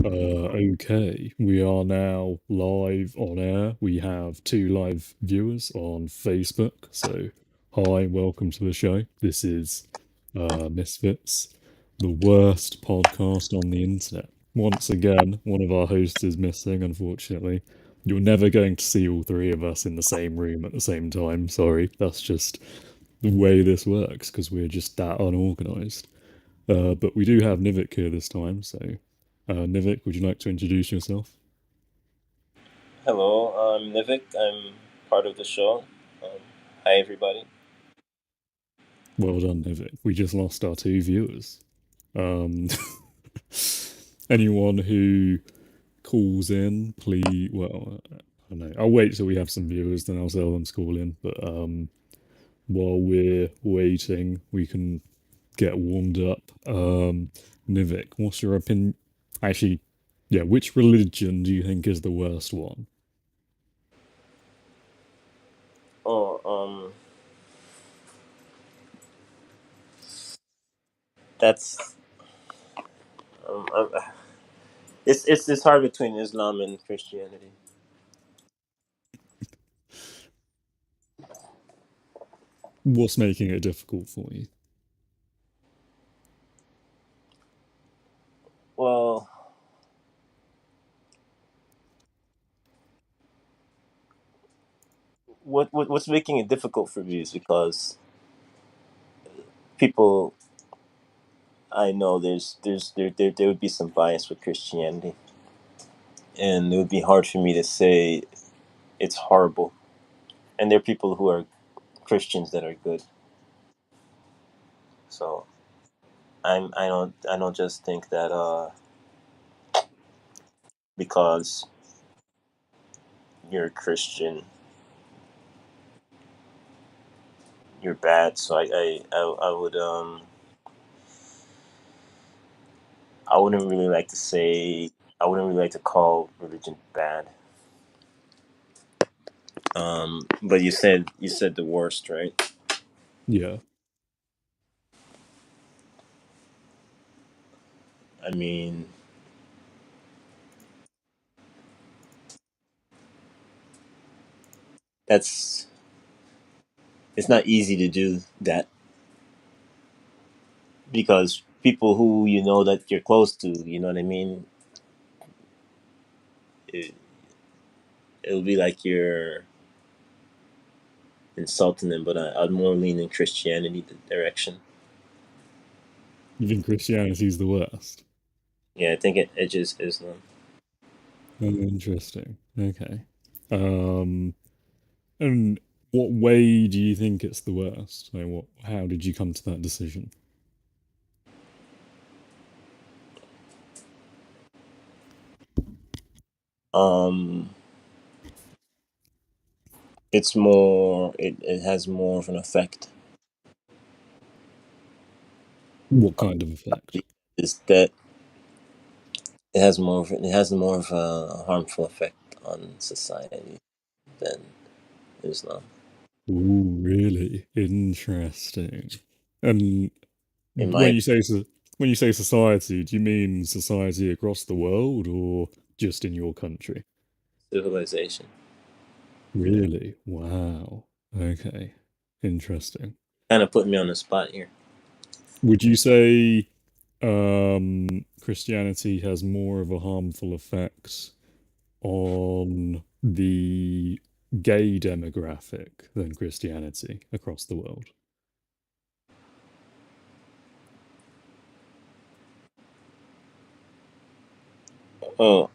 Okay, we are now live on air. We have two live viewers on Facebook. So, hi, welcome to the show. This is Misfits, the worst podcast on the internet. Once again, one of our hosts is missing, unfortunately. You're never going to see all three of us in the same room at the same time. Sorry, that's just the way this works because we're just that unorganized. But we do have Nivik here this time, so Nivik, would you like to introduce yourself? Hello, I'm Nivik. I'm part of the show. Um, Hi, everybody. Well done, Nivik. We just lost our two viewers. Um, anyone who calls in, please. Well, I don't know. I'll wait till we have some viewers, then I'll tell them to call in. But while we're waiting, we can get warmed up. Nivik, what's your opinion? Actually, yeah, which religion do you think is the worst one? Oh, that's um, um, it's hard between Islam and Christianity. What's making it difficult for you? Well, what's making it difficult for me is because people I know there would be some bias with Christianity, and it would be hard for me to say it's horrible. And there are people who are Christians that are good. So I don't just think that because you're a Christian, you're bad. So I wouldn't really like to say I wouldn't really like to call religion bad. But you said the worst, right? Yeah. I mean, that's it's not easy to do that because people who you know that you're close to, you know what I mean. It, it'll be like you're insulting them, but I'd more lean in Christianity direction. You think Christianity's the worst? Yeah, I think it edges Islam. Oh, interesting. Okay. Um, and what way do you think it's the worst? Like, what? How did you come to that decision? Um, it has more of an effect. What kind of effect? Is that it has more of a harmful effect on society than Islam. Ooh, really interesting. And In when my you say when you say society, do you mean society across the world or just in your country? civilization, Really? Wow. Okay. Interesting. kind of put me on the spot here. Would you say Christianity has more of a harmful effect on the gay demographic than Christianity across the world? Oh,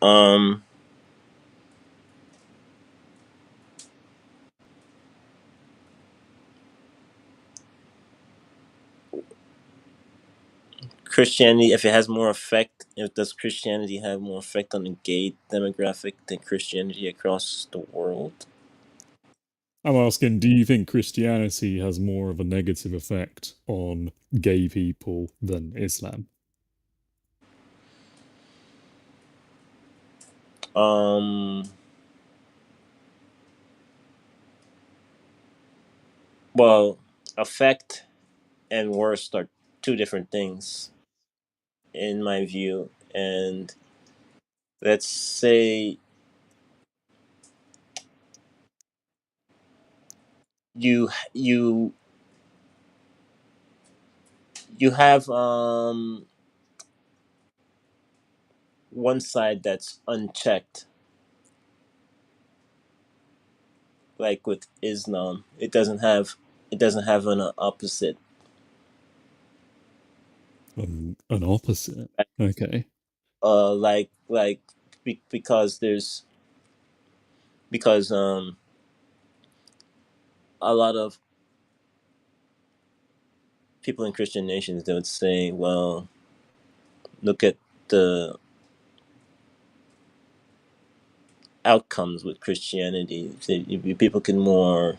Christianity. If it has more effect, if does Christianity have more effect on the gay demographic than Christianity across the world? I'm asking, do you think Christianity has more of a negative effect on gay people than Islam? Um, well, effect and worst are two different things in my view, and let's say you you have one side that's unchecked, like with Islam. It doesn't have an opposite. An opposite. Okay. Like because a lot of people in Christian nations, they would say, well, look at the outcomes with Christianity. People can more.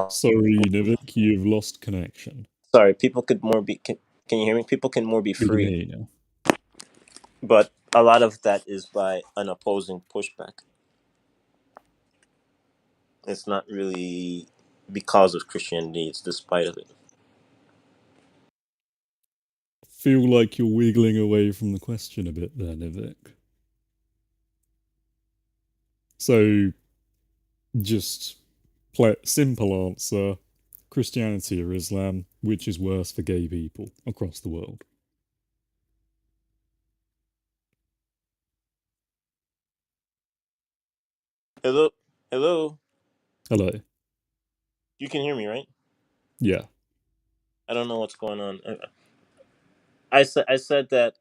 Sorry, Nivik, you've lost connection. Sorry, people could more be. Can you hear me? People can more be We can free, hear you now. but a lot of that is by an opposing pushback. It's not really because of Christianity, it's despite of it. Feel like you're wiggling away from the question a bit there, Nivik. So, just play simple answer: Christianity or Islam, which is worse for gay people across the world? Hello, hello. Hello. You can hear me, right? Yeah. I don't know what's going on. I said that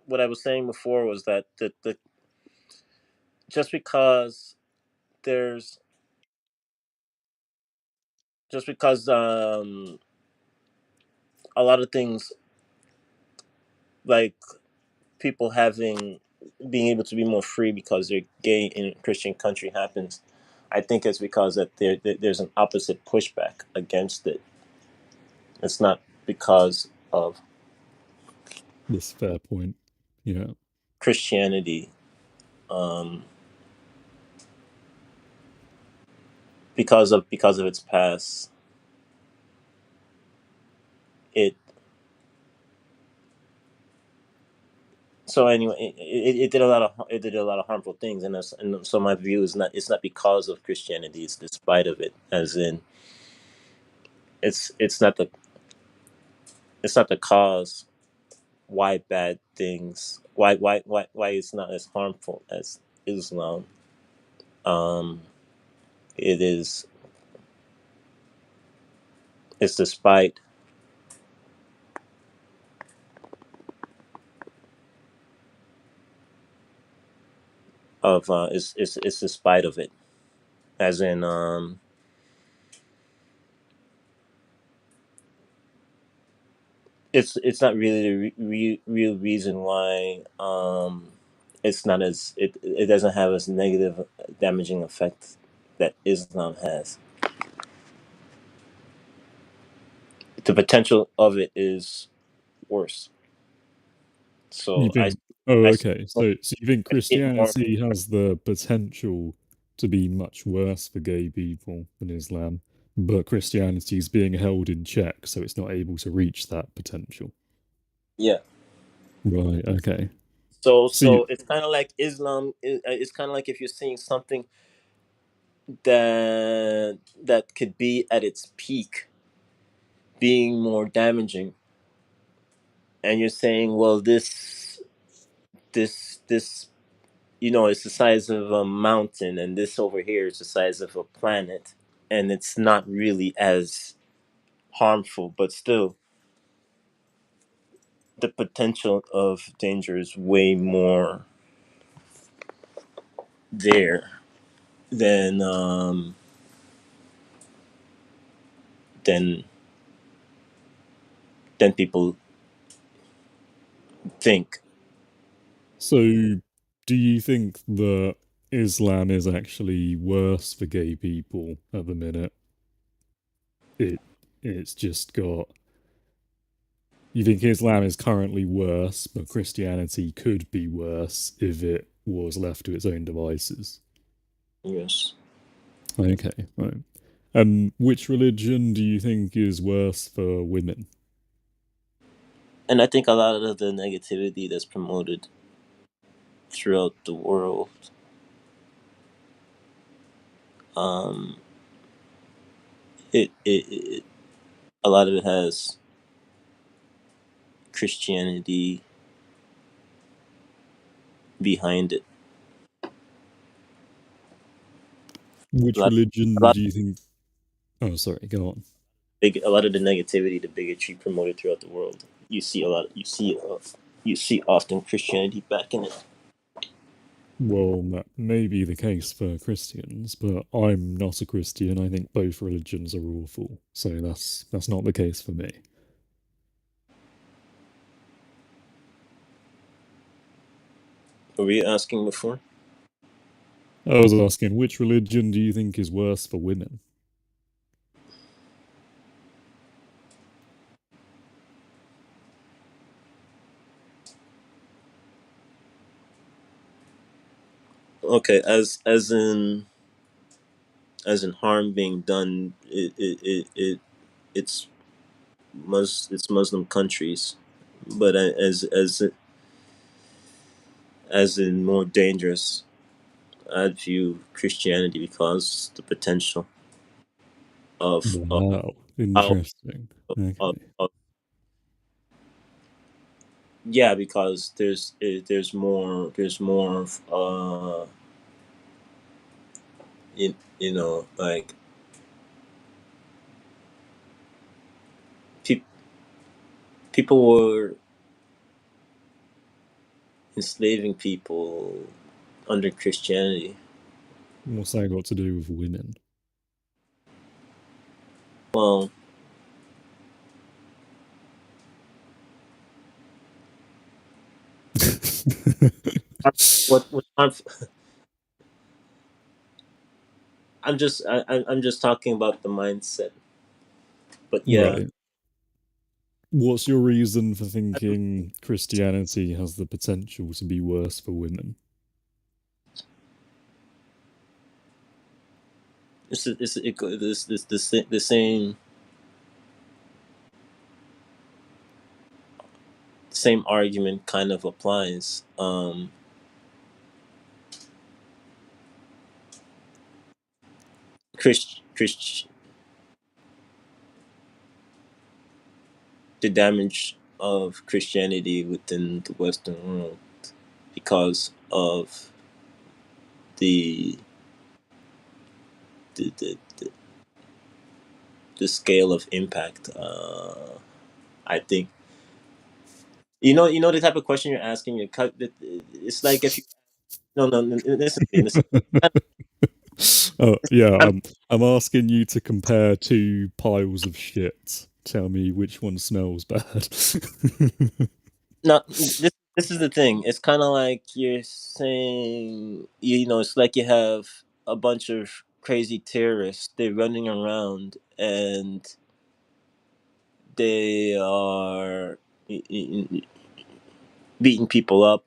what I was saying before was that the just because there's just because a lot of things like people having being able to be more free because they're gay in a Christian country happens. I think it's because that there's an opposite pushback against it. It's not because of This fair point. Yeah. Christianity, um, because of its past. It so anyway, it did a lot of harmful things, and so my view is not, it's not because of Christianity, it's despite of it. As in, it's not the cause why bad things why it's not as harmful as Islam. Um, it is it's despite of it's despite of it. As in, it's not really the real reason why it's not as it doesn't have as negative damaging effect that Islam has. The potential of it is worse. You So think? Oh, I okay. So you think I see it more. Christianity has the potential to be much worse for gay people than Islam, but Christianity is being held in check, so it's not able to reach that potential. Yeah. Right. Okay. So See, it's kind of like Islam. It's kind of like if you're seeing something that could be at its peak, being more damaging, and you're saying, well, this it's the size of a mountain, and this over here is the size of a planet, and it's not really as harmful, but still, the potential of danger is way more there than than than people think. so do you think that Islam is actually worse for gay people at the minute? It it's just got. You think Islam is currently worse, but Christianity could be worse if it was left to its own devices? Yes. Okay, right. And which religion do you think is worse for women? And I think a lot of the negativity that's promoted throughout the world, um, it a lot of it has Christianity behind it. A Which lot, a religion lot do you think? Oh, sorry, go on. a lot of the negativity, the bigotry promoted throughout the world. You see a lot. You see often Christianity back in it. Well, that may be the case for Christians, but I'm not a Christian. I think both religions are awful, so that's not the case for me. What were you asking before? I was asking, which religion do you think is worse for women? Okay, as in harm being done, it's it's Muslim countries, but as in more dangerous, I'd view Christianity because the potential of Wow, how interesting. of, Okay. of yeah, because there's more like pe- people were enslaving people under Christianity. What's that got to do with women? Well, what I'm just talking about the mindset, but yeah, Right. What's your reason for thinking Christianity has the potential to be worse for women? the same argument kind of applies. Christ the damage of Christianity within the Western world because of the the the, the, the scale of impact. I think the type of question you're asking. It's like if you no, listen to me. Listen. Oh, yeah, I'm asking you to compare two piles of shit. Tell me which one smells bad. No, this is the thing. It's kind of like you're saying, it's like you have a bunch of crazy terrorists. They're running around and they are beating people up.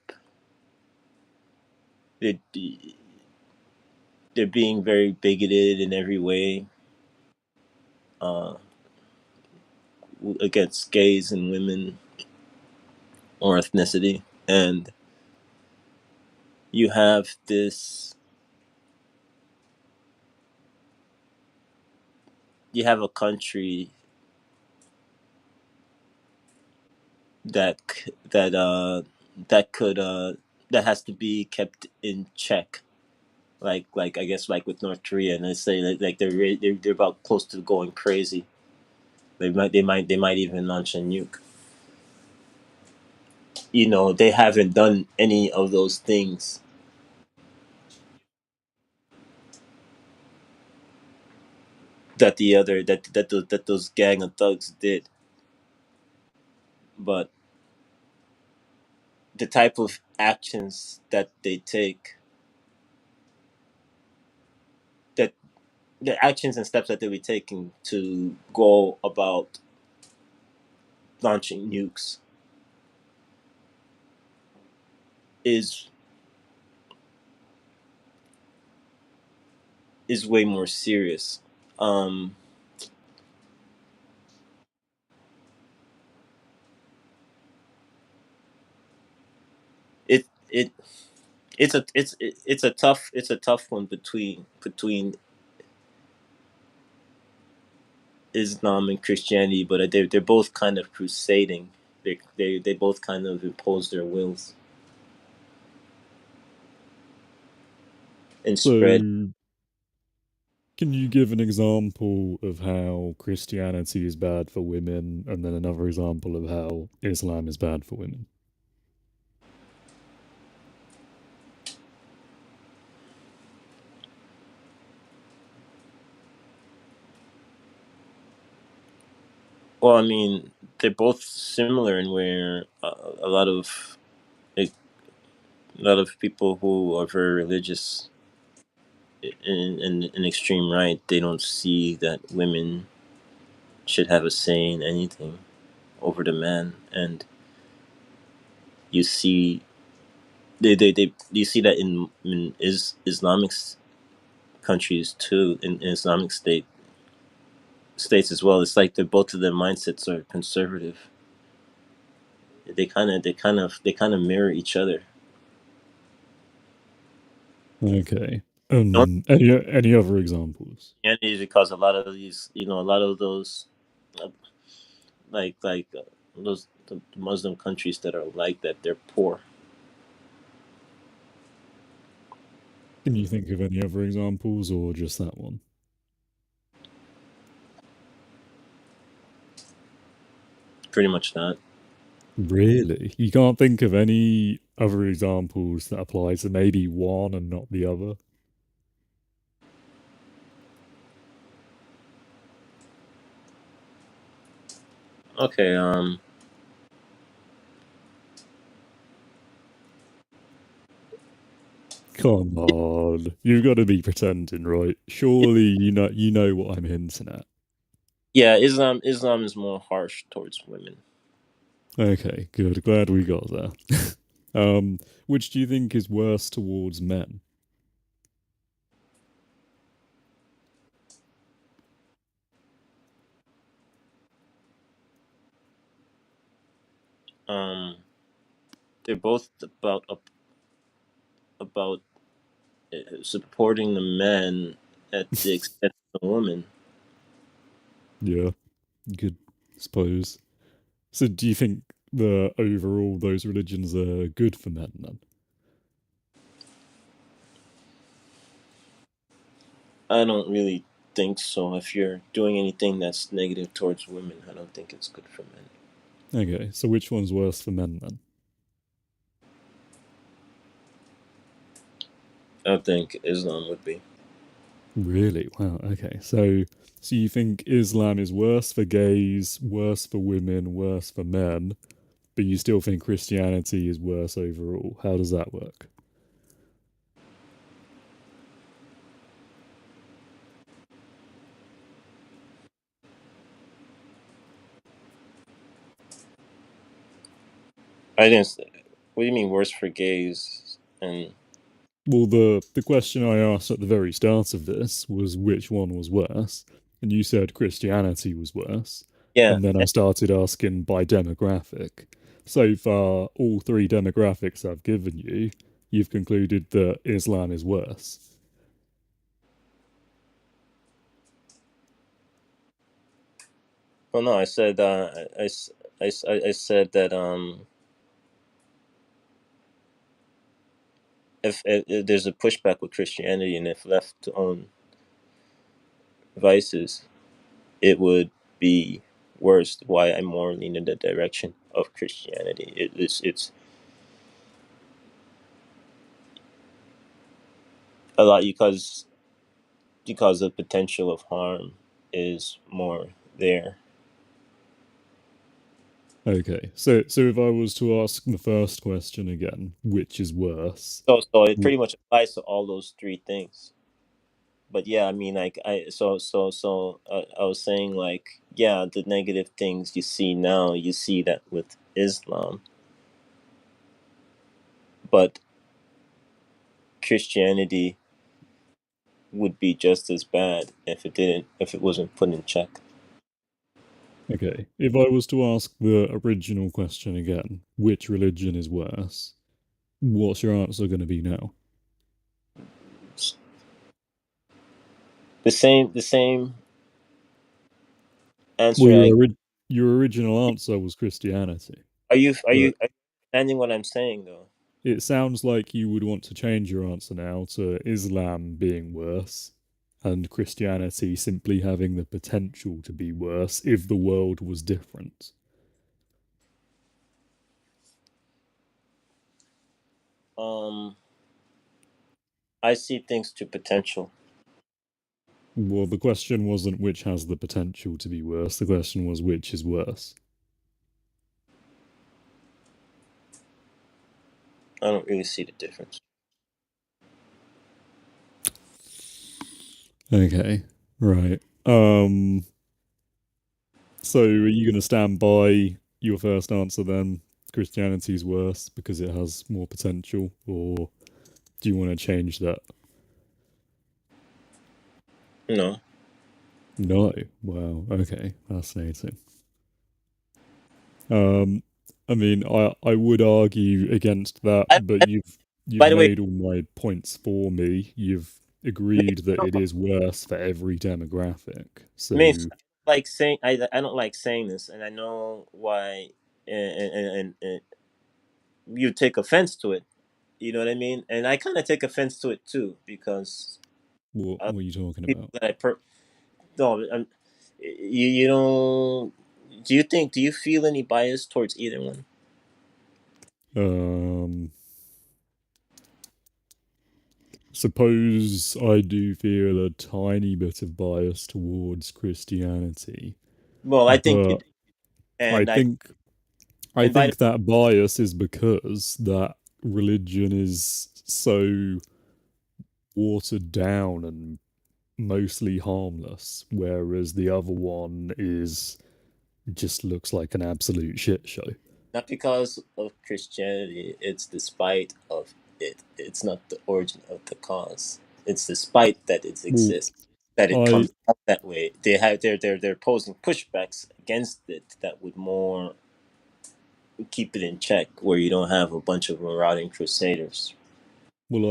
They're, they're being very bigoted in every way uh, against gays and women or ethnicity. And you have you have a country that that could that has to be kept in check. Like I guess like with North Korea, and they say like they're about close to going crazy. They might even launch a nuke. They haven't done any of those things that those gang of thugs did. But the type of actions that they take, that the actions and steps that they be taking to go about launching nukes is is way more serious. Um, it it it's a tough one between Islam and Christianity, but they're both kind of crusading. They both kind of impose their wills and spread. So, can you give an example of how Christianity is bad for women, and then another example of how Islam is bad for women? Well, I mean, they're both similar in where a lot of like, a lot of people who are very religious in extreme right, they don't see that women should have a say in anything over the man, and you see they you see that in Islamic countries too, in Islamic states as well. It's like they're both of their mindsets are conservative. They kind of mirror each other. Okay. You know, Any other examples? Christianity because a lot of these, a lot of those, uh, those the Muslim countries that are like that, they're poor. Can you think of any other examples, or just that one? Pretty much that. Really? You can't think of any other examples that apply to maybe one and not the other? Okay. Come on. You've got to be pretending, right? Surely you know what I'm hinting at. Yeah, Islam is more harsh towards women. Okay, good. Glad we got there. Um, which do you think is worse towards men? Um, they're both about supporting the man at the expense of the woman. Yeah, good, suppose. So do you think the overall those religions are good for men then? I don't really think so. If you're doing anything that's negative towards women, I don't think it's good for men. Okay, so which one's worse for men then? I think Islam would be. Really? Wow. Okay. So you think Islam is worse for gays, worse for women, worse for men, but you still think Christianity is worse overall. How does that work? I didn't. What do you mean worse for gays? And Well, the question I asked at the very start of this was which one was worse, and you said Christianity was worse, yeah, and then I started asking by demographic. So far, all three demographics I've given you, you've concluded that Islam is worse. well, no, I said I said that if there's a pushback with Christianity and if left to own vices, it would be worse. Why I more lean in the direction of Christianity. It's a lot because the potential of harm is more there. Okay, so if I was to ask the first question again, which is worse? So it W- pretty much applies to all those three things. But yeah, I mean, like I was saying, like, yeah, the negative things you see now, you see that with Islam, but Christianity would be just as bad if it wasn't put in check. Okay, if I was to ask the original question again, which religion is worse? What's your answer going to be now? The same Well, answer. your original answer was Christianity, Are you but understanding what I'm saying though? it sounds like you would want to change your answer now to Islam being worse and Christianity simply having the potential to be worse if the world was different. Um, I see things to potential. Well, the question wasn't which has the potential to be worse, the question was which is worse. I don't really see the difference. Okay, right. So are you going to stand by your first answer then? Christianity's worse because it has more potential, or do you want to change that? No, No. Wow. Okay, fascinating. Um, I mean, I would argue against that, but you've by the way, made all my points for me. You've agreed that it is worse for every demographic. Mace, So, I don't like saying this, and I know why, and you take offense to it. You know what I mean? And I kind of take offense to it too because what are you talking people about? that I no, you don't. Do you feel any bias towards either one? Um, Suppose I do feel a tiny bit of bias towards Christianity, Well, I think you but do, I and think I and by think that bias is because that religion is so watered down and mostly harmless, whereas the other one is just looks like an absolute shit show. not because of Christianity, it's despite of it. It's not the origin of the cause. It's despite that it Well, exists, that it I comes out that way. They're posing pushbacks against it that would more keep it in check, where you don't have a bunch of marauding crusaders.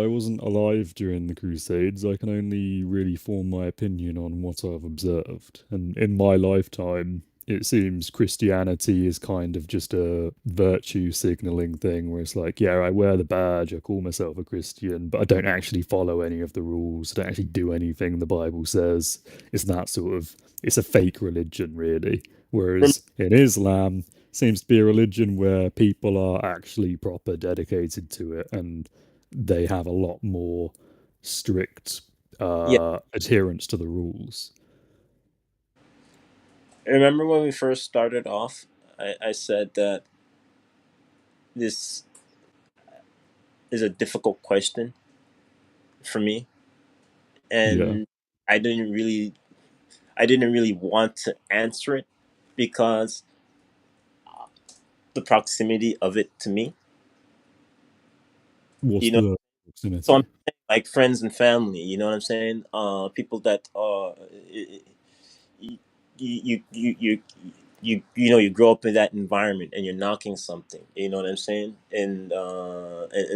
I wasn't alive during the Crusades. I can only really form my opinion on what I've observed. And in my lifetime, it seems Christianity is kind of just a virtue signaling thing where it's like, yeah, I wear the badge, I call myself a Christian, but I don't actually follow any of the rules. I don't actually do anything the Bible says. It's that sort of, it's a fake religion, really. Whereas in Islam, seems to be a religion where people are actually proper dedicated to it and they have a lot more strict Yeah, adherence to the rules. remember when we first started off, I said that this is a difficult question for me, Yeah. and I didn't really I didn't really want to answer it because the proximity of it to me. What's You know, the so I'm proximity? saying, like friends and family. You know what I'm saying? People that you you you you you know, you grow up in that environment and you're knocking something. You know what I'm saying? And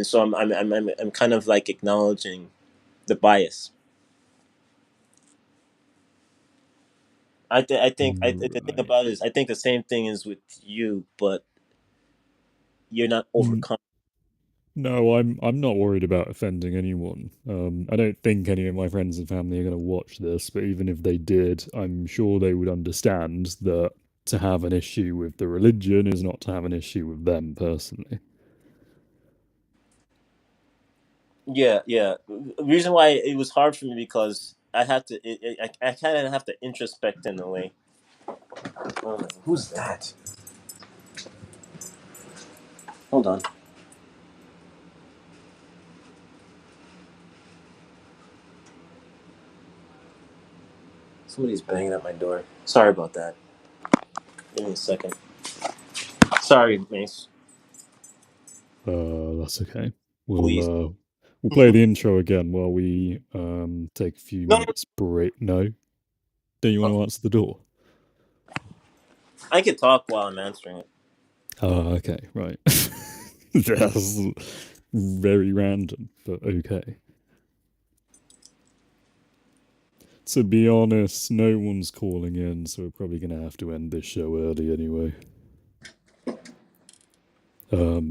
so I'm kind of like acknowledging the bias. The thing Right. about it is I think the same thing is with you, but you're not N- overcome. No, I'm not worried about offending anyone. I don't think any of my friends and family are going to watch this, but even if they did, I'm sure they would understand that to have an issue with the religion is not to have an issue with them personally. Yeah, yeah. The reason why it was hard for me because I had to. I kind of have to introspect in a way. Who's that? Hold on. Somebody's banging at my door. Sorry about that. Give me a second. Sorry, Mace. That's okay. We'll Please. We'll play the intro again while we take a few No, no, minutes break. No, don't you want no. to answer the door? I could talk while I'm answering it. Oh, okay, right. That's very random, but okay. To be honest, no one's calling in, so we're probably going to have to end this show early anyway.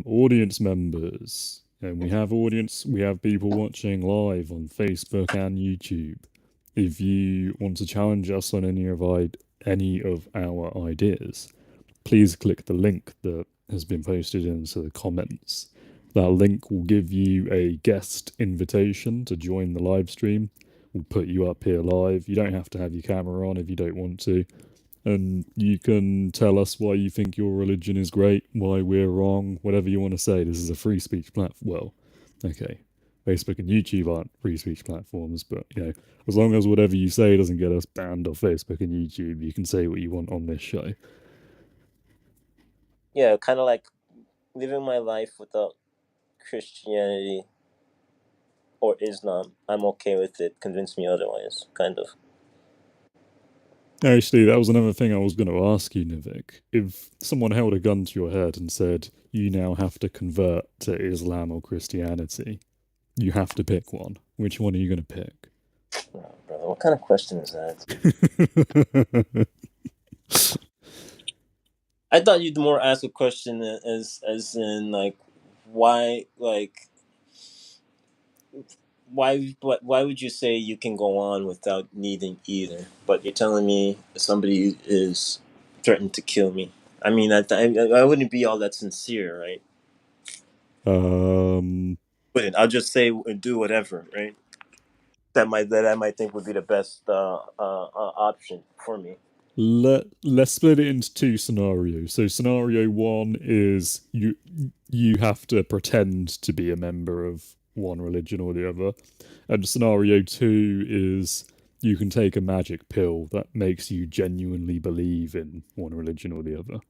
Audience members, and we have people watching live on Facebook and YouTube. If you want to challenge us on any of our ideas, please click the link that has been posted into the comments. That link will give you a guest invitation to join the live stream. We'll put you up here live. You don't have to have your camera on if you don't want to. And you can tell us why you think your religion is great, why we're wrong, whatever you want to say. This is a free speech platform. Well, okay. Facebook and YouTube aren't free speech platforms, but as long as whatever you say doesn't get us banned off Facebook and YouTube, you can say what you want on this show. Yeah, kind of like living my life without Christianity or Islam. I'm okay with it. Convince me otherwise, kind of. Actually, that was another thing I was going to ask you, Nivik. If someone held a gun to your head and said, you now have to convert to Islam or Christianity, you have to pick one. Which one are you going to pick? Oh, brother, what kind of question is that? I thought you'd more ask a question as in like why why would you say you can go on without needing either? But you're telling me somebody is threatened to kill me. I mean, I wouldn't be all that sincere, right? um, Wouldn't I'll just say and do whatever, right? That I might think would be the best option for me. let's split it into two scenarios. So scenario one is you have to pretend to be a member of one religion or the other. And scenario two is you can take a magic pill that makes you genuinely believe in one religion or the other.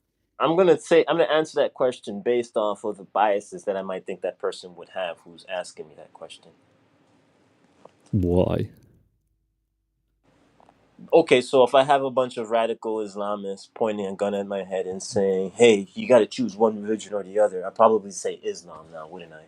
I'm gonna answer that question based off of the biases that I might think that person would have who's asking me that question. Why? Okay, so if I have a bunch of radical Islamists pointing a gun at my head and saying, "Hey, you got to choose one religion or the other," I'd probably say Islam now, wouldn't I?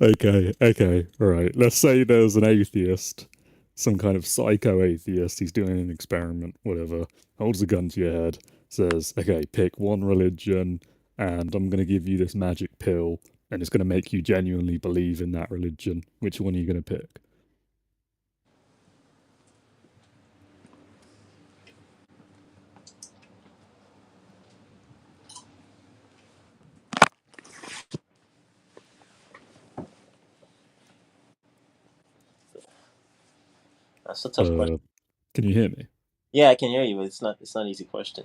Okay, all right. Let's say there's an atheist, some kind of psycho atheist. He's doing an experiment, whatever. Holds a gun to your head, says, "Okay, pick one religion, and I'm going to give you this magic pill, and it's going to make you genuinely believe in that religion. Which one are you going to pick?" That's a tough question. Uh, can you hear me? Yeah, I can hear you, but it's not an easy question.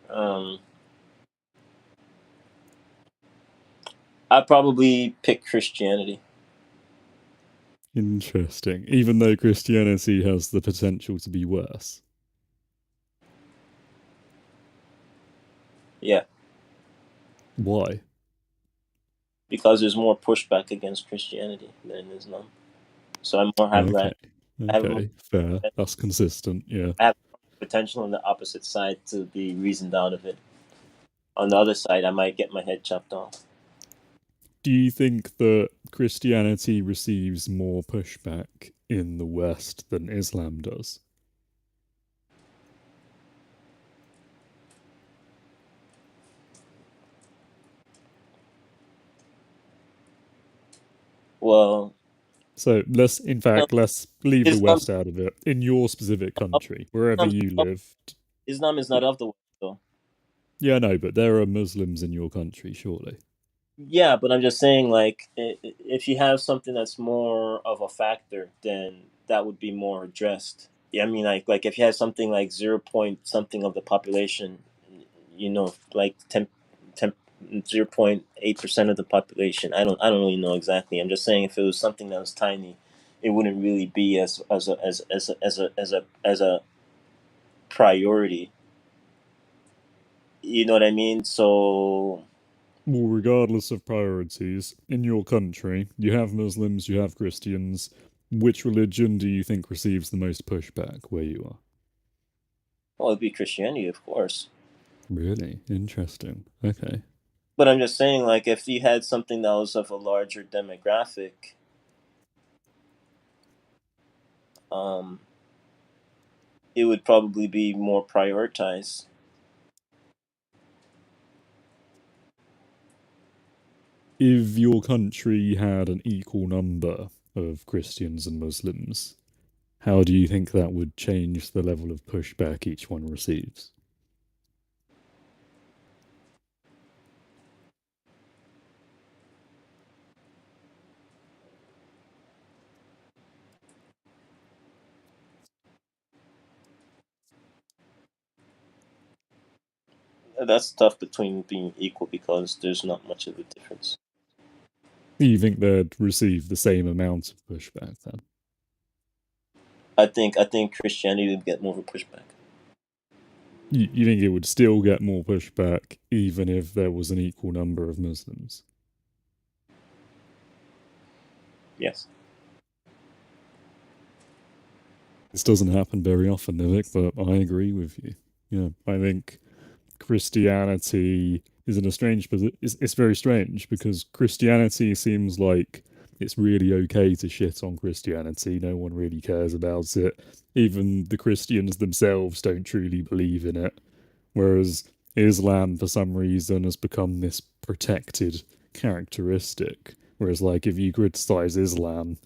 Um, I'd probably pick Christianity. Interesting. Even though Christianity has the potential to be worse. Yeah, Why? because there's more pushback against Christianity than Islam. So Okay. I have more Okay. Fair. That's consistent. Yeah. I have potential on the opposite side to be reasoned out of it. On the other side, I might get my head chopped off. Do you think that Christianity receives more pushback in the West than Islam does? Well, So in um, fact, let's leave the Islam, West out of it. In your specific country, wherever Islam's, you live. Islam is not of the West, though. Yeah, no, but there are Muslims in your country, surely. Yeah, but I'm just saying, like, if you have something that's more of a factor, then that would be more addressed. Yeah, I mean, like if you have something like 0 point something of the population, like 0.8% of the population. I don't really know exactly. I'm just saying if it was something that was tiny, it wouldn't really be as a priority. You know what I mean? So, Well, regardless of priorities, in your country, you have Muslims, you have Christians. Which religion do you think receives the most pushback where you are? well, it'd be Christianity, of course. Really? Interesting. Okay. But I'm just saying, like, if you had something that was of a larger demographic, um, it would probably be more prioritized. If your country had an equal number of Christians and Muslims, how do you think that would change the level of pushback each one receives? That's tough between being equal because there's not much of a difference. Do you think they'd receive the same amount of pushback then? I think Christianity would get more of a pushback. You think it would still get more pushback even if there was an equal number of Muslims? Yes. This doesn't happen very often, Nivik, but I agree with you. Yeah, I think Christianity is in a strange position. It's very strange because Christianity seems like it's really okay to shit on Christianity. No one really cares about it. Even the Christians themselves don't truly believe in it. Whereas Islam, for some reason, has become this protected characteristic. Whereas, like, if you criticize Islam,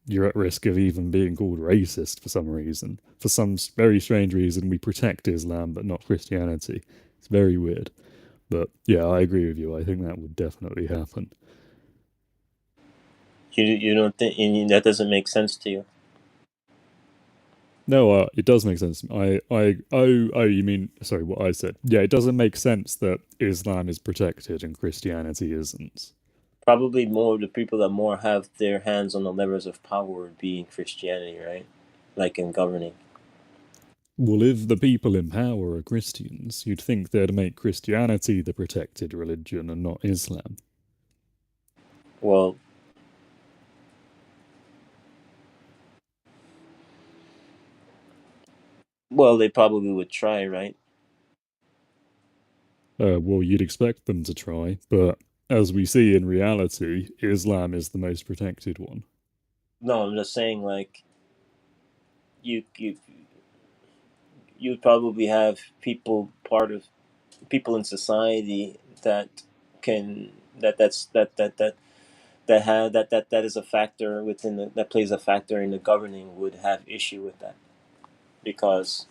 you're at risk of even being called racist for some reason. For some very strange reason, we protect Islam but not Christianity. It's very weird. But yeah, I agree with you. I think that would definitely happen. You don't think that doesn't make sense to you? No, it does make sense. You mean, sorry, what I said. Yeah, it doesn't make sense that Islam is protected and Christianity isn't. Probably more of the people that more have their hands on the levers of power would be in Christianity, right? Like in governing. Well, if the people in power are Christians, you'd think they'd make Christianity the protected religion and not Islam. Well, they probably would try, right? Well, you'd expect them to try, but as we see in reality, Islam is the most protected one. No, I'm just saying, like, you you'd probably have people in society that can that is a factor that plays a factor in the governing would have issue with that because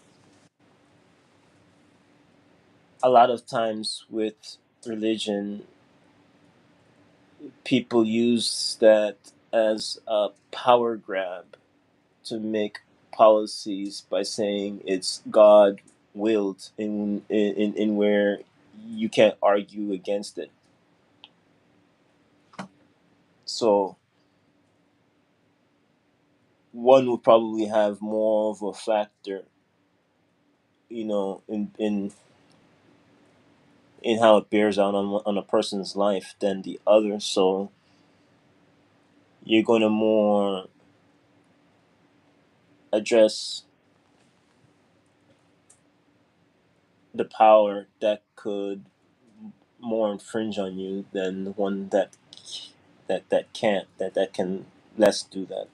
a lot of times with religion people use that as a power grab to make policies by saying it's God willed in where you can't argue against it. So one would probably have more of a factor, in how it bears out on a person's life than the other. So you're going to more address the power that could more infringe on you than the one that can't that can less do that.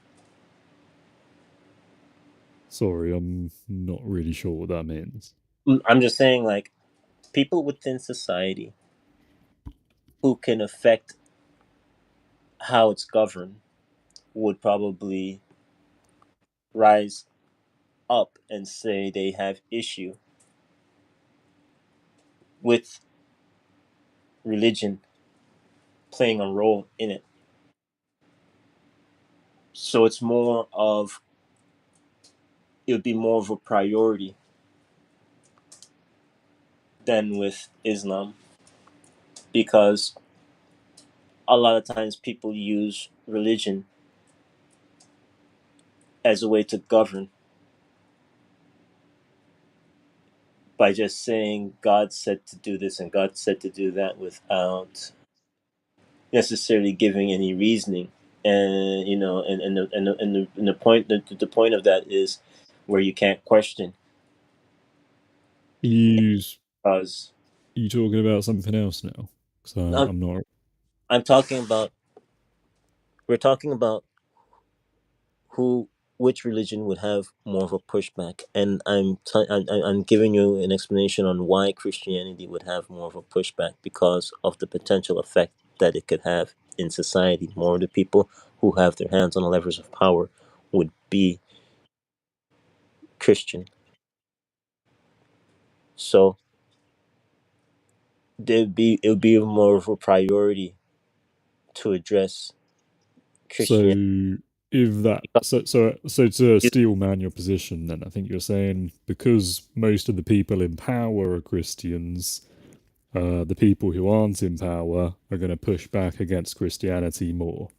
Sorry, I'm not really sure what that means. I'm just saying, like, people within society who can affect how it's governed would probably rise up and say they have issue with religion playing a role in it. So it would be more of a priority than with Islam because a lot of times people use religion as a way to govern by just saying God said to do this and God said to do that without necessarily giving any reasoning. And the point the point of that is where you can't question You because you talking about something else now? Because I'm, I'm not. I'm talking about we're talking about who which religion would have more of a pushback, and I'm giving you an explanation on why Christianity would have more of a pushback because of the potential effect that it could have in society. More of the people who have their hands on the levers of power would be Christian, so it would be more of a priority to address Christianity. So if that so to steel man your position, then I think you're saying because most of the people in power are Christians, the people who aren't in power are going to push back against Christianity more.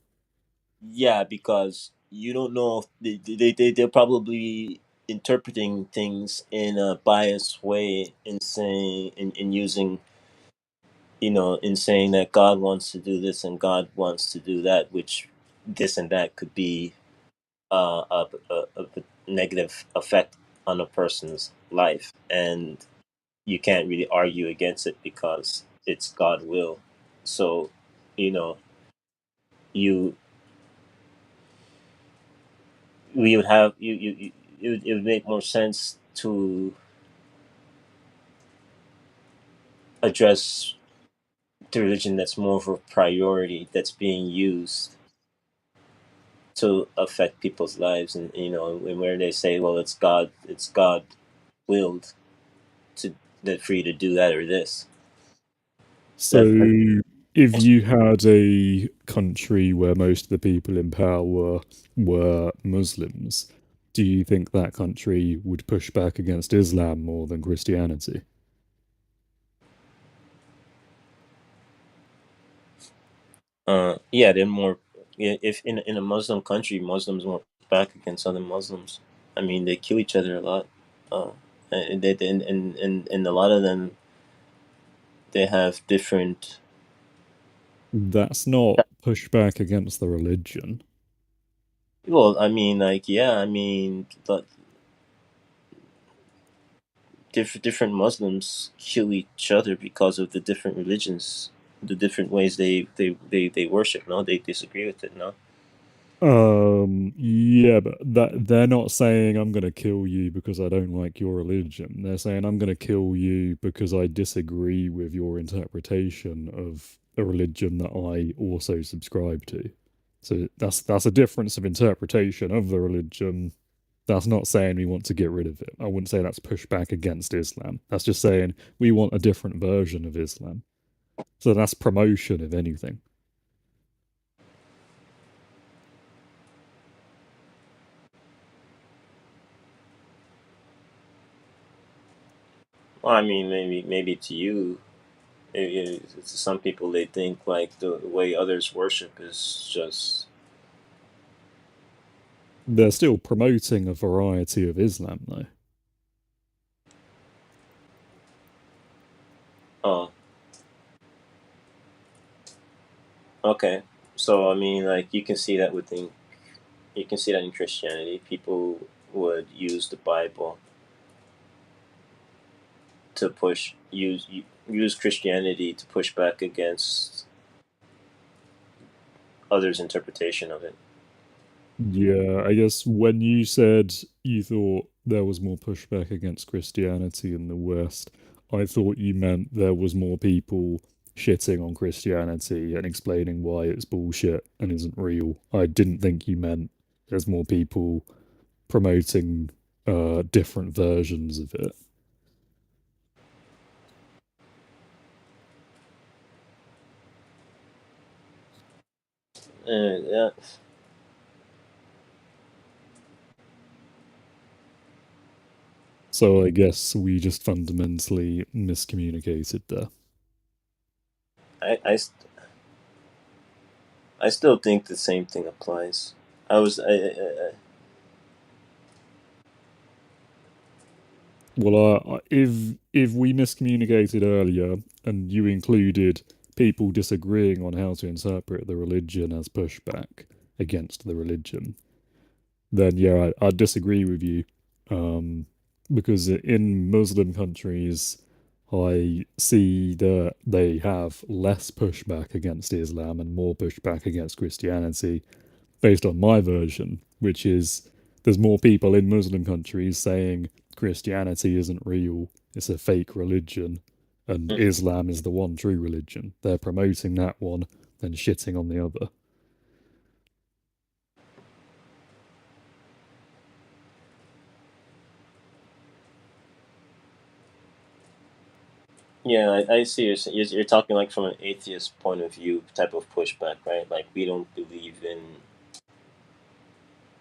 Yeah, because you don't know if they're probably interpreting things in a biased way in saying in using in saying that God wants to do this and God wants to do that, which this and that could be a negative effect on a person's life, and you can't really argue against it because it's God will. So, you know, you we would have it would make more sense to address the religion that's more of a priority that's being used to affect people's lives, and and where they say, well, it's God willed to that for you to do that or this. So That if you had a country where most of the people in power were Muslims, do you think that country would push back against Islam more than Christianity? yeah, they're more. Yeah, if in a Muslim country, Muslims won't push back against other Muslims. I mean, they kill each other a lot. Uh, and a lot of them, they have different. That's not pushback against the religion. Well, I mean, like, yeah, I mean, but different Muslims kill each other because of the different religions, the different ways they worship. No, they disagree with it. No. Yeah, but that they're not saying I'm gonna kill you because I don't like your religion. They're saying I'm gonna kill you because I disagree with your interpretation of a religion that I also subscribe to. So that's a difference of interpretation of the religion. That's not saying we want to get rid of it. I wouldn't say that's pushback against Islam. That's just saying we want a different version of Islam. So that's promotion, if anything. Well, I mean, maybe to you, to some people they think like the way others worship is just. They're still promoting a variety of Islam, though. Oh, okay. So I mean, like you can see that in Christianity, people would use the Bible to use Christianity to push back against others' interpretation of it. Yeah, I guess when you said you thought there was more pushback against Christianity in the West, I thought you meant there was more people shitting on Christianity and explaining why it's bullshit and isn't real. I didn't think you meant there's more people promoting different versions of it. Yeah, So I guess we just fundamentally miscommunicated there. I, I, st- I still think the same thing applies. I was Well, if we miscommunicated earlier and you included people disagreeing on how to interpret the religion as pushback against the religion, then yeah, I'd disagree with you. Um, because in Muslim countries, I see that they have less pushback against Islam and more pushback against Christianity based on my version, which is there's more people in Muslim countries saying Christianity isn't real, it's a fake religion, and Mhm. Islam is the one true religion. They're promoting that one and shitting on the other. Yeah, I see. You're talking like from an atheist point of view type of pushback, right? Like we don't believe in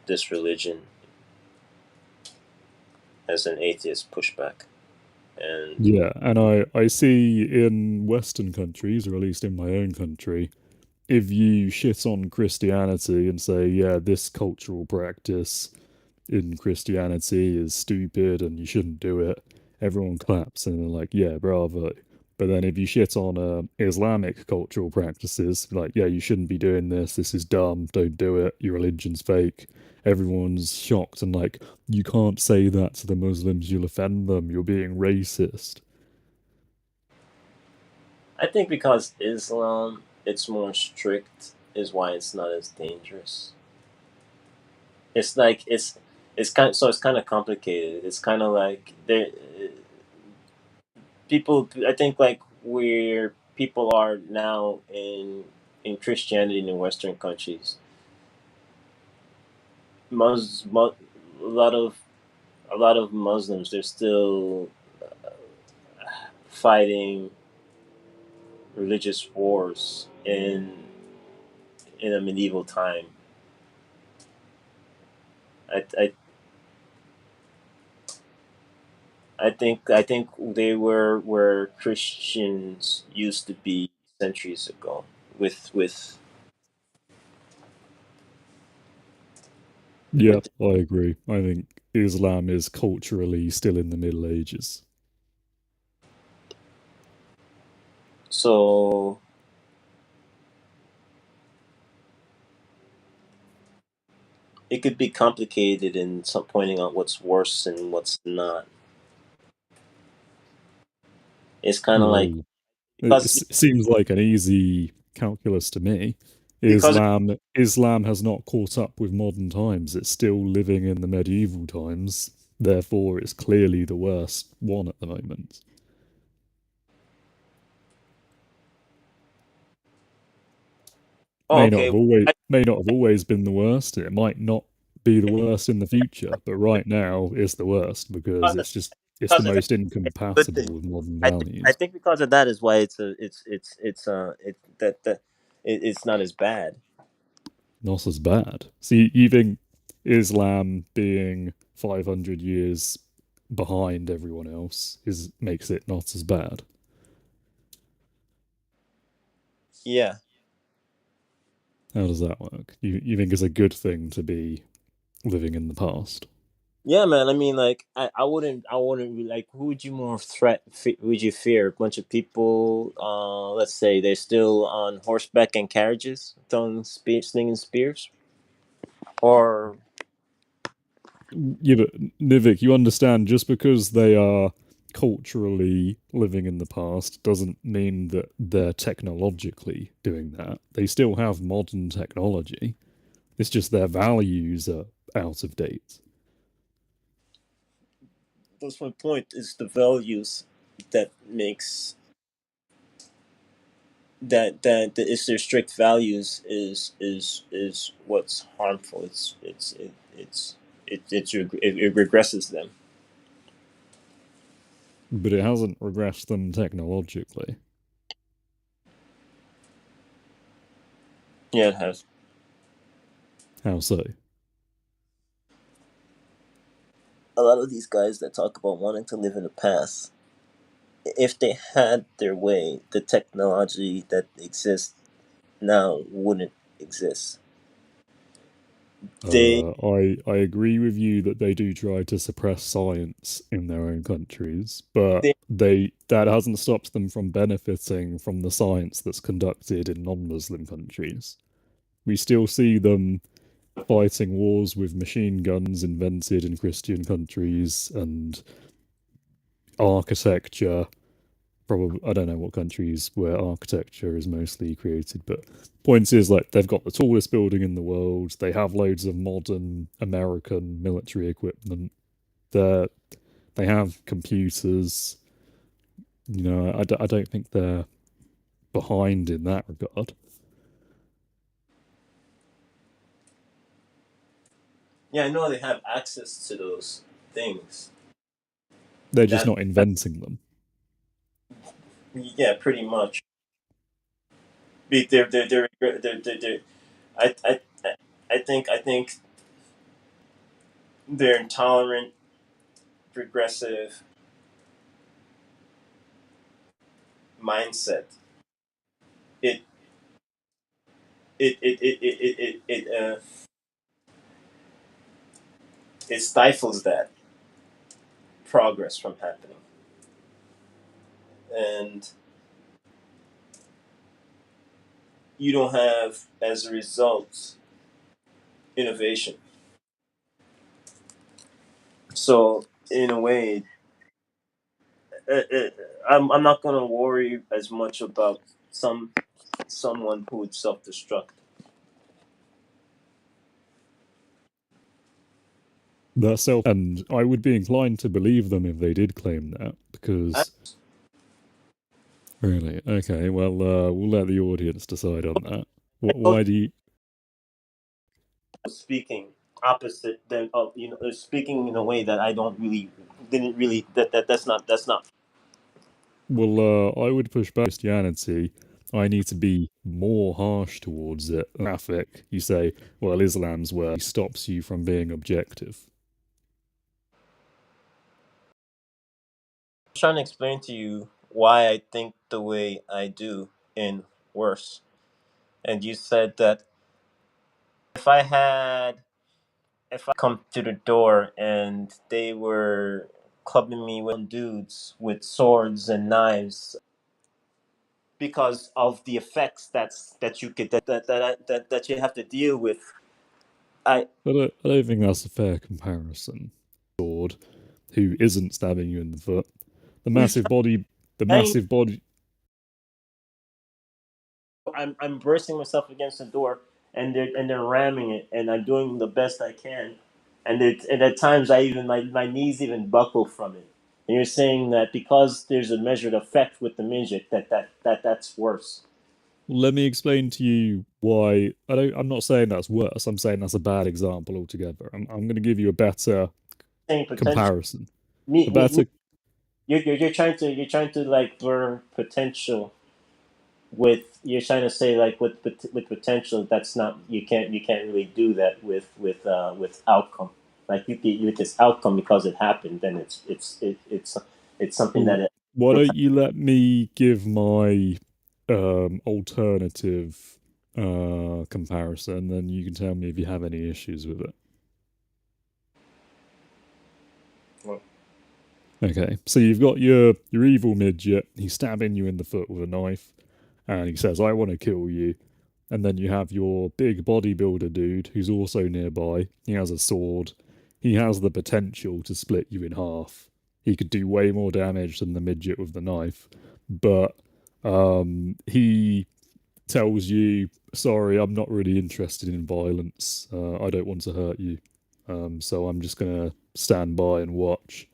this religion as an atheist pushback, and Yeah, and I see in Western countries, or at least in my own country, if you shit on Christianity and say, yeah, this cultural practice in Christianity is stupid and you shouldn't do it, everyone claps and they're like, yeah, bravo. But then if you shit on Islamic cultural practices, like, yeah, you shouldn't be doing this, this is dumb, don't do it, your religion's fake, everyone's shocked and like, you can't say that to the Muslims, you'll offend them, you're being racist. I think because Islam it's more strict is why it's not as dangerous. It's like it's kind so it's kind of complicated. It's kind of like there people. I think like where people are now in Christianity in Western countries, Mus, mu, a lot of Muslims they're still fighting religious wars in a medieval time. I I think they were where Christians used to be centuries ago. With Yeah, with I agree. I think Islam is culturally still in the Middle Ages. so it could be complicated in some pointing out what's worse and what's not. It's kind of like Well, it because seems like an easy calculus to me. because Islam has not caught up with modern times. It's still living in the medieval times. Therefore, it's clearly the worst one at the moment. oh okay I, May not have always been the worst. It might not be the worst in the future, but right now it's the worst because it's the because of that most good incompatible thing. with modern I values. think because of that is why it's it that it's not as bad. Not as bad. See, you think Islam being 500 years behind everyone else is makes it not as bad? Yeah. How does that work? You think it's a good thing to be living in the past? Yeah, man. I mean, like, I wouldn't be like, who would you more would you fear? A bunch of people, let's say they're still on horseback and carriages, slinging spears, or Yeah, but Nivik, you understand just because they are culturally living in the past doesn't mean that they're technologically doing that. They still have modern technology. It's just their values are out of date. that's my point. Is the values that makes that is their strict values is what's harmful. It regresses them. But it hasn't regressed them technologically. Yeah, it has. How so? A lot of these guys that talk about wanting to live in the past, if they had their way, the technology that exists now wouldn't exist. They I agree with you that they do try to suppress science in their own countries, but they that hasn't stopped them from benefiting from the science that's conducted in non-Muslim countries. We still see them fighting wars with machine guns invented in Christian countries and architecture. Probably, I don't know what countries where architecture is mostly created, but point is, like, they've got the tallest building in the world. They have loads of modern American military equipment. They they have computers. I don't think they're behind in that regard. yeah, I know they have access to those things. They're just That not inventing them. yeah, pretty much. They're I think they're intolerant, progressive mindset. It it stifles that progress from happening, and you don't have, as a result, innovation. So in a way, I'm not gonna worry as much about someone who would self-destruct. They're self, and I would be inclined to believe them if they did claim that, I because really, okay, well, we'll let the audience decide on that. know Why do you? speaking opposite than speaking in a way that I don't really didn't really that's not Well, I would push back Christianity. I need to be more harsh towards it. Graphic, you say, well, Islam's where stops you from being objective. I'm trying to explain to you why I think the way I do in worse. And you said that if I had if I come to the door and they were clubbing me with dudes with swords and knives because of the effects that you could that you have to deal with. I I don't think that's a fair comparison. Sword, who isn't stabbing you in the foot. The who's massive body, the trying massive body. I'm bracing myself against the door and they're ramming it and I'm doing the best I can and at times I even my knees even buckle from it. And you're saying that because there's a measured effect with the midget that's worse. Let me explain to you why. I'm not saying that's worse. I'm saying that's a bad example altogether. I'm going to give you a better Saying potential comparison. A me better. you're trying to like blur potential with you're trying to say like with potential that's not you can't really do that with outcome like you with this outcome because it happened then it's something Well, that why don't you let me give my alternative comparison, then you can tell me if you have any issues with it. Okay, so you've got your evil midget. He's stabbing you in the foot with a knife, and he says, "I want to kill you." And then you have your big bodybuilder dude who's also nearby. He has a sword. He has the potential to split you in half. He could do way more damage than the midget with the knife, but he tells you, "Sorry, I'm not really interested in violence. I don't want to hurt you. So I'm just gonna stand by and watch."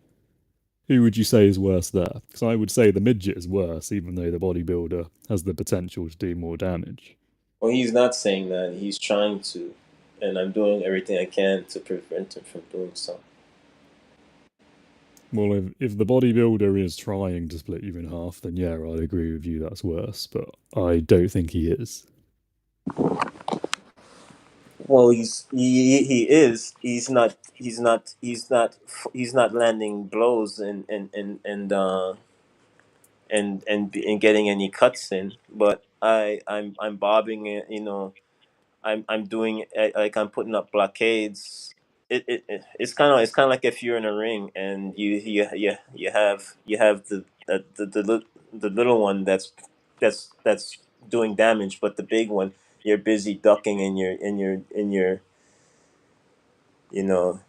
Who would you say is worse there? Because I would say the midget is worse, even though the bodybuilder has the potential to do more damage. well he's not saying that he's trying to and I'm doing everything I can to prevent him from doing so. Well, if the bodybuilder is trying to split you in half, then yeah, I'd agree with you that's worse, but I don't think he is. Well he is he's not landing blows and getting any cuts in, but I'm bobbing it, I'm doing like I'm putting up blockades. It's kind of like if you're in a ring and you have the little one that's doing damage, but the big one you're busy ducking and you're you know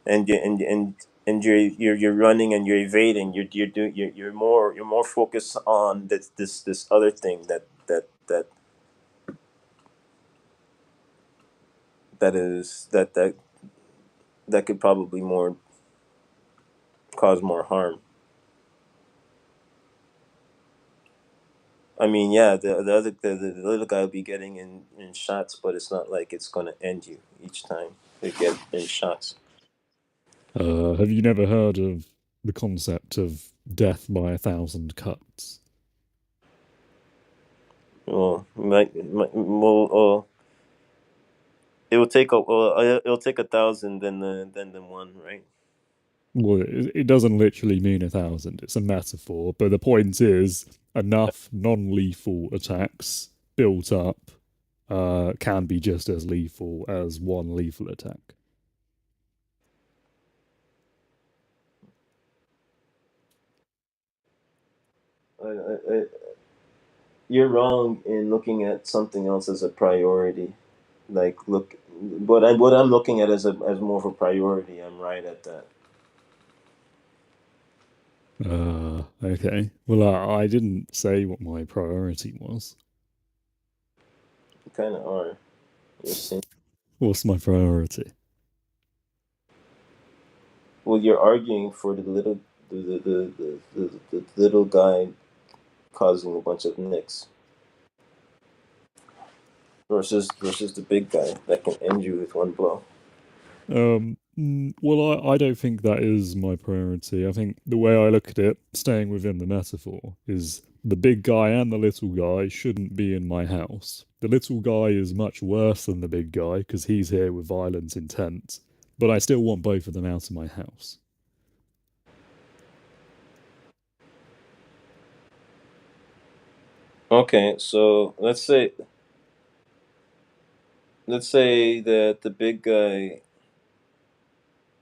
and you're running and you're evading. You're more focused on this other thing that could probably more cause more harm. I mean, yeah, the little guy will be getting in shots, but it's not like it's gonna end you each time they get in shots. Have you never heard of the concept of death by 1,000 cuts? Well, it'll take 1,000 than the one, right? Well, it doesn't literally mean 1,000. It's a metaphor, but the point is enough non-lethal attacks built up can be just as lethal as one lethal attack. I, you're wrong in looking at something else as a priority. Like look, what I'm looking at as more of a priority. I'm right at that. Okay. Well, I didn't say what my priority was. You kind of are. You're saying, What's my priority? well, you're arguing for the little guy causing a bunch of nicks versus the big guy that can end you with one blow. Well, I don't think that is my priority. I think the way I look at it, staying within the metaphor, is the big guy and the little guy shouldn't be in my house. The little guy is much worse than the big guy because he's here with violent intent, but I still want both of them out of my house. Okay, so let's say that the big guy.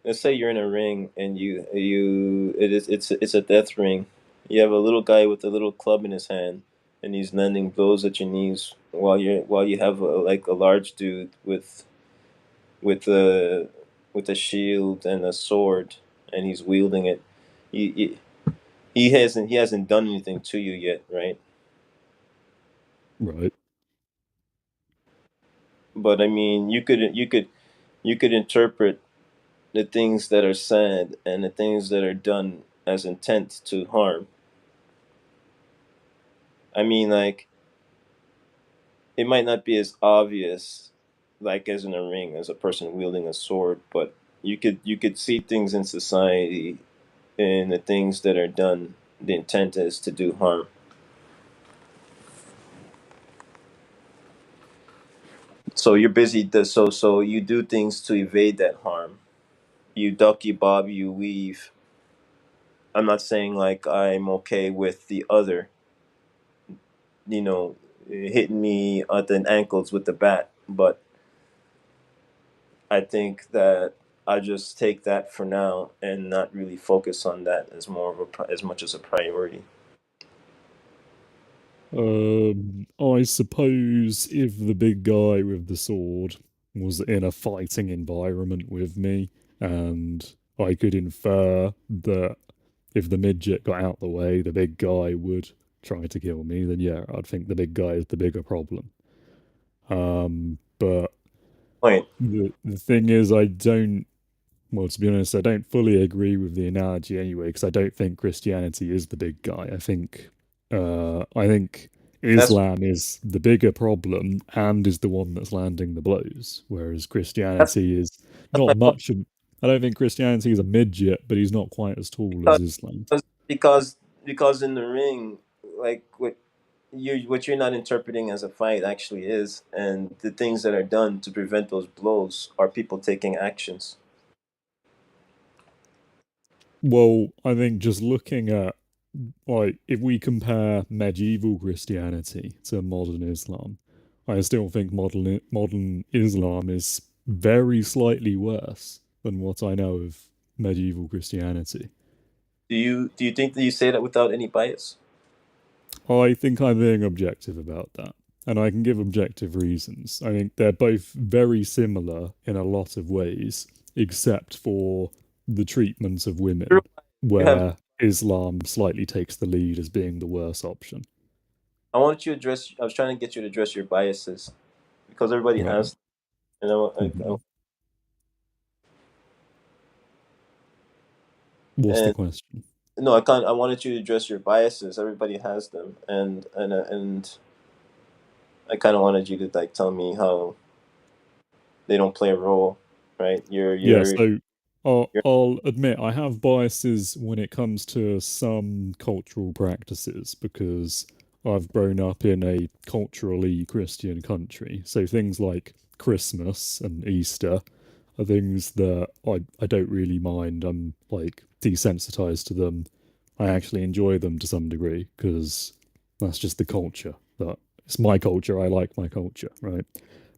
Let's say you're in a ring and it's a death ring. You have a little guy with a little club in his hand, and he's landing blows at your knees while you have like a large dude with a with a shield and a sword, and he's wielding it. He, he hasn't done anything to you yet, right? Right. But I mean, you could interpret the things that are said and the things that are done as intent to harm. I mean, like it might not be as obvious, like as in a ring, as a person wielding a sword, but you could see things in society and the things that are done. The intent is to do harm. So you're busy. So you do things to evade that harm. You duck, you bob, you weave. I'm not saying like I'm okay with the other, you know, hitting me at the ankles with the bat, but I think that I just take that for now and not really focus on that as more of as much as a priority. I suppose if the big guy with the sword was in a fighting environment with me, and I could infer that if the midget got out the way, the big guy would try to kill me, then yeah, I'd think the big guy is the bigger problem. But Point. the thing is, I don't, well, to be honest, I don't fully agree with the analogy anyway, because I don't think Christianity is the big guy. I think That's Islam is the bigger problem and is the one that's landing the blows, whereas that's Christianity is that's not my point. much of, I don't think Christianity is a midget, but he's not quite as tall as Islam. Because because because in the ring, like what you're not interpreting as a fight actually is, and the things that are done to prevent those blows are people taking actions. Well, I think just looking at, like, if we compare medieval Christianity to modern Islam, I still think modern Islam is very slightly worse than what I know of medieval Christianity. Do you think that you say that without any bias? I think I'm being objective about that, and I can give objective reasons. I think they're both very similar in a lot of ways, except for the treatment of You're- women, You have. where Islam slightly takes the lead as being the worse option. I want you to address. I was trying to get you to address your biases because everybody Right. has. And Mhm. What's the and question? no, I can't. I wanted you to address your biases. Everybody has them, and I kind of wanted you to like tell me how they don't play a role, right? Yeah, so You're I'll admit I have biases when it comes to some cultural practices because I've grown up in a culturally Christian country. So things like Christmas and Easter are things that I don't really mind. I'm like desensitized to them. I actually enjoy them to some degree because that's just the culture. That it's my culture. I like my culture, right?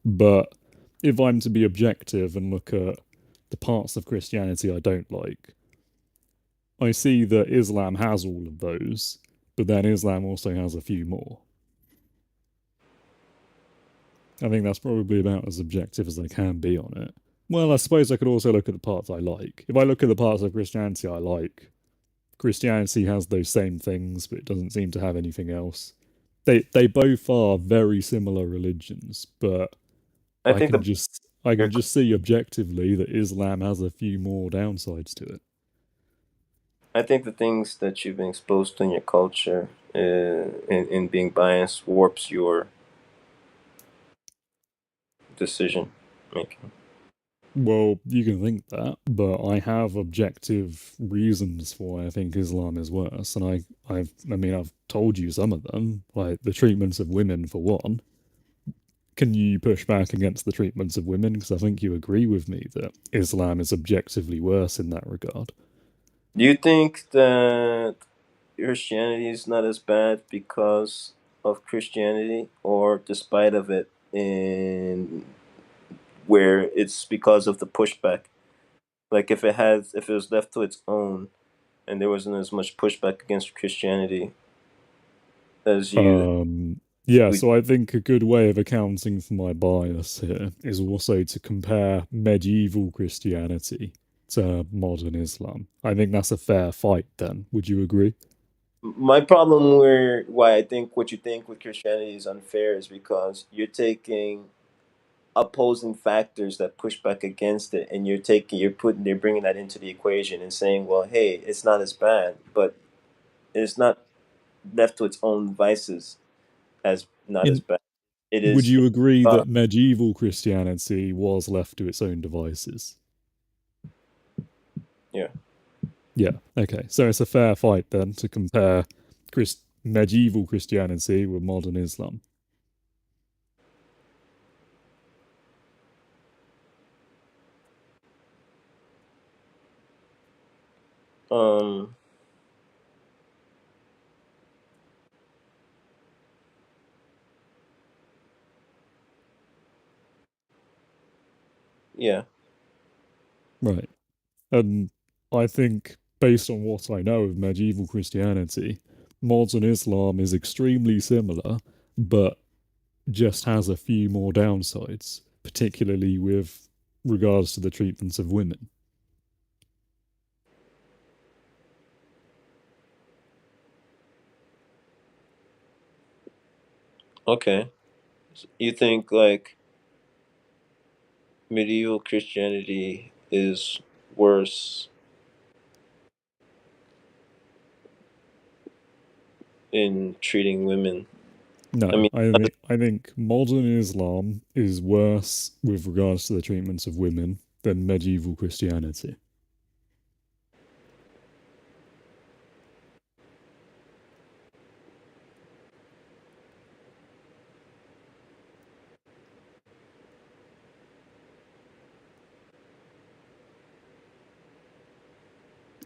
But if I'm to be objective and look at the parts of Christianity I don't like, I see that Islam has all of those, but then Islam also has a few more. I think that's probably about as objective as I can be on it. Well, I suppose I could also look at the parts I like. If I look at the parts of Christianity I like, Christianity has those same things, but it doesn't seem to have anything else. They both are very similar religions, but I think the I your can just see objectively that Islam has a few more downsides to it. I think the things that you've been exposed to in your culture, in being biased, warps your decision making. Well, you can think that, but I have objective reasons for why I think Islam is worse, and I've told you some of them, like the treatments of women for one. Can you push back against the treatments of women? Because I think you agree with me that Islam is objectively worse in that regard. Do you think that Christianity is not as bad because of Christianity, or despite of it, in where it's because of the pushback? Like if it was left to its own, and there wasn't as much pushback against Christianity as you Yeah, would. so I think a good way of accounting for my bias here is also to compare medieval Christianity to modern Islam. I think that's a fair fight then. Would you agree? My problem where why I think what you think with Christianity is unfair is because you're taking opposing factors that push back against it, and you're bringing that into the equation and saying, well, hey, it's not as bad, but it's not left to its own vices as not as In bad. It Would is. you agree Uh, that medieval Christianity was left to its own devices? yeah. Yeah, okay. So it's a fair fight then to compare medieval Christianity with modern Islam. Um. Yeah. Right. And I think, based on what I know of medieval Christianity, modern Islam is extremely similar, but just has a few more downsides, particularly with regards to the treatments of women. Okay. You think like medieval Christianity is worse in treating women? I No, mean, I think modern Islam is worse with regards to the treatments of women than medieval Christianity.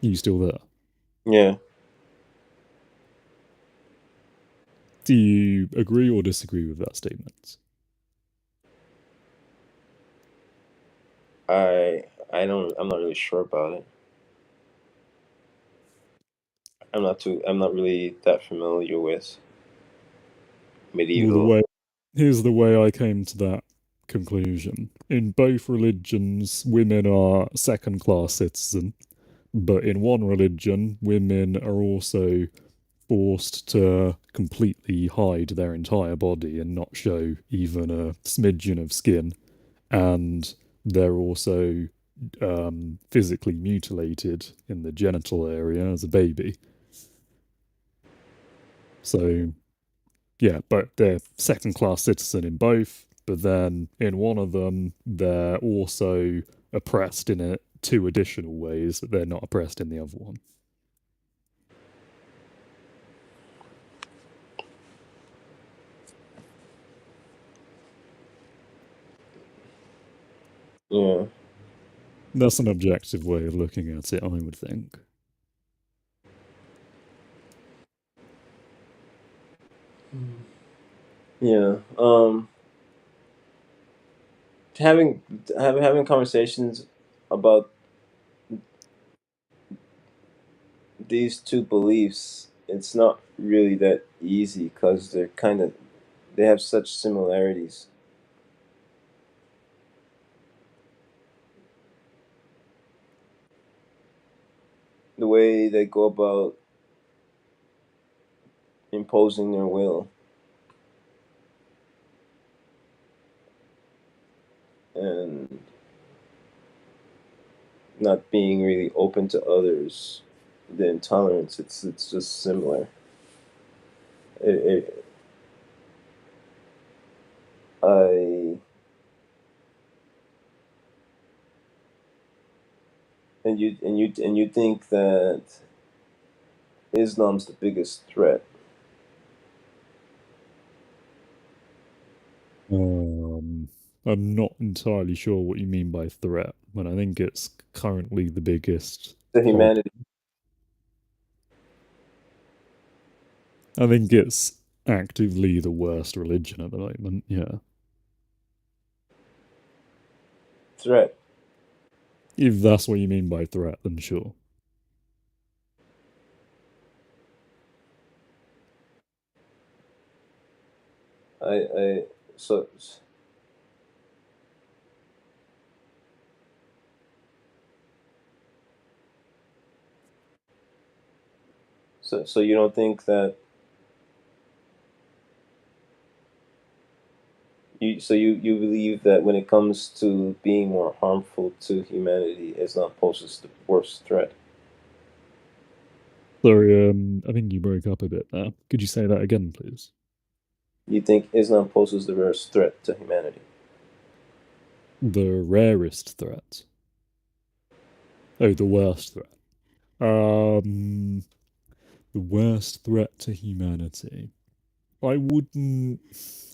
Are you still there? yeah. Do you agree or disagree with that statement? I'm not really sure about it. I'm not really that familiar with Well, the medieval. way here's the way I came to that conclusion. In both religions, women are second class citizen, but in one religion, women are also forced to completely hide their entire body and not show even a smidgen of skin, and they're also physically mutilated in the genital area as a baby. So yeah, but they're second class citizen in both, but then in one of them they're also oppressed in two additional ways that they're not oppressed in the other one. Yeah. That's an objective way of looking at it, I would think. Yeah. Having having conversations about these two beliefs, it's not really that easy because they have such similarities. The way they go about imposing their will and not being really open to others, the intolerance, it's just similar. It, I and you think that Islam's the biggest threat. Um, I'm not entirely sure what you mean by threat, but I think it's currently the biggest To problem. humanity. I think it's actively the worst religion at the moment, yeah. Threat. If that's what you mean by threat, then sure. I so so you don't think that you believe that when it comes to being more harmful to humanity, Islam poses the worst threat. Sorry, I think you broke up a bit there. Could you say that again, please? You think Islam poses the worst threat to humanity? The rarest threat. Oh, the worst threat. Um, the worst threat to humanity. I wouldn't.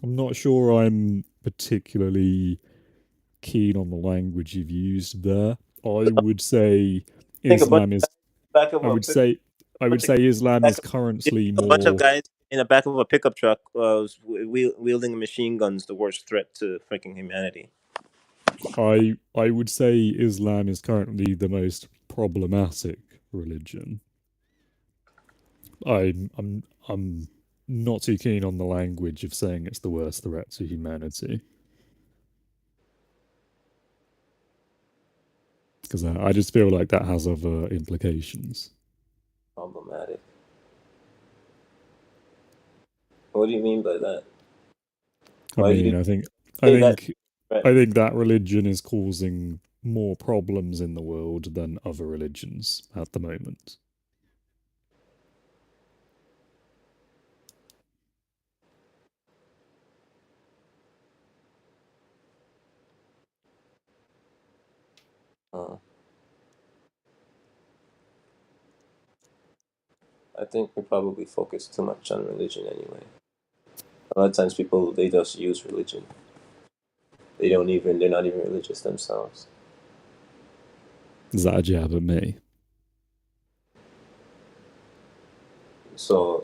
I'm not sure I'm particularly keen on the language you've used there. I would say Think a bunch Islam of is. guys in the back of I a would pick, say. I would bunch of say Islam back is of, you currently think a bunch of more. guys in the back of a pickup truck wielding machine guns the worst threat to freaking humanity. I would say Islam is currently the most problematic religion. I'm not too keen on the language of saying it's the worst threat to humanity because I just feel like that has other implications. Problematic. What do you mean by that? I Why do you mean, I say that think threat? I think that religion is causing more problems in the world than other religions at the moment. Uh, I think we probably focus too much on religion anyway. A lot of times people they just use religion. They're not even religious themselves. Is that a jab at me? So,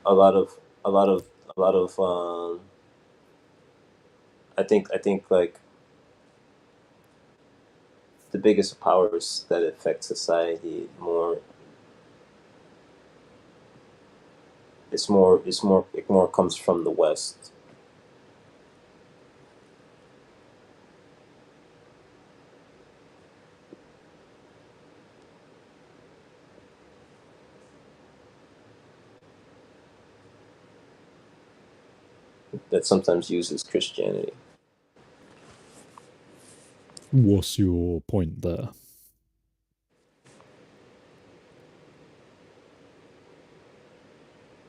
a lot of a lot of a lot of I think like the biggest powers that affect society more. It more comes from the West. That sometimes uses Christianity. What's your point there?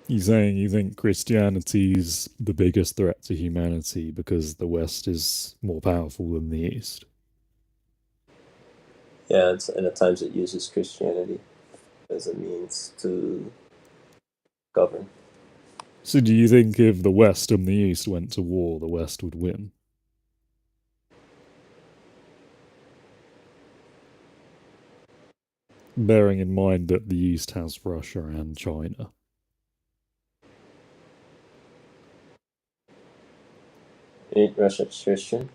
You saying you think Christianity's the biggest threat to humanity because the West is more powerful than the East? Yeah, and at times it uses Christianity as a means to govern. So do you think if the West and the East went to war, the West would win? Bearing in mind that the East has Russia and China. Ain't Russia Christian?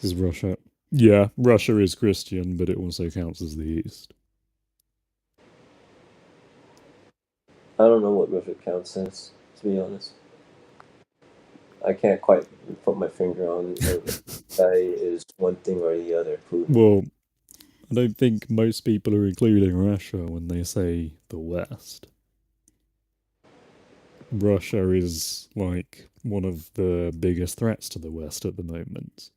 Is Russia? Yeah, Russia is Christian, but it also counts as the East. I don't know what Russia counts as, to be honest. I can't quite put my finger on if guy is one thing or the other. Putin. Well, I don't think most people are including Russia when they say the West. Russia is like one of the biggest threats to the West at the moment.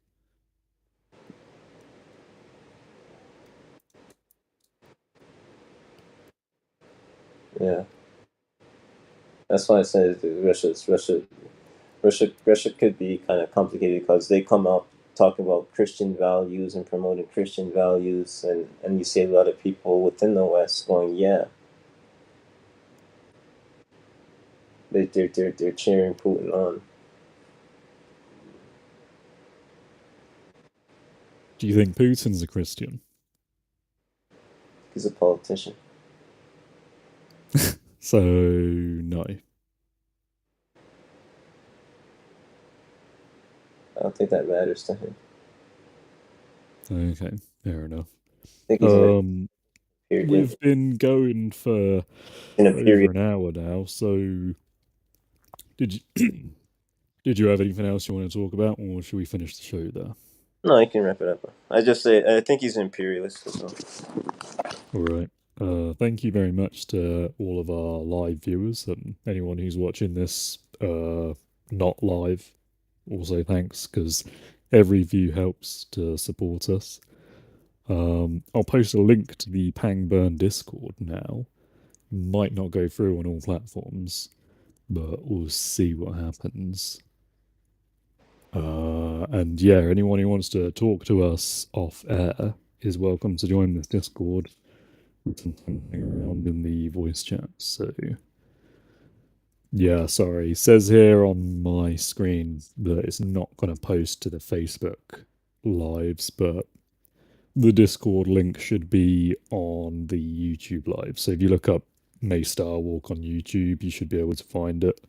Yeah, that's why I said Russia could be kind of complicated because they come out talking about Christian values and promoting Christian values, and you see a lot of people within the West going, yeah, they're cheering Putin on. Do you think Putin's a Christian? He's a politician. So, no. I don't think that matters to him. Okay, fair enough. I think he's Um, in we've been going for a over period. an hour now, so did you did you have anything else you want to talk about, or should we finish the show there? No, I can wrap it up. I just say I think he's an imperialist as well. All right. Thank you very much to all of our live viewers and anyone who's watching this not live. Also, thanks because every view helps to support us. I'll post a link to the Pang Burn Discord now. Might not go through on all platforms, but we'll see what happens. And yeah, anyone who wants to talk to us off air is welcome to join this Discord. Something around in the voice chat. So yeah, sorry. It says here on my screen that it's not going to post to the Facebook lives, but the Discord link should be on the YouTube live. So if you look up Maystar Walk on YouTube, you should be able to find it.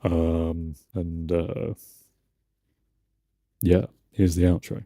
And yeah, here's the outro.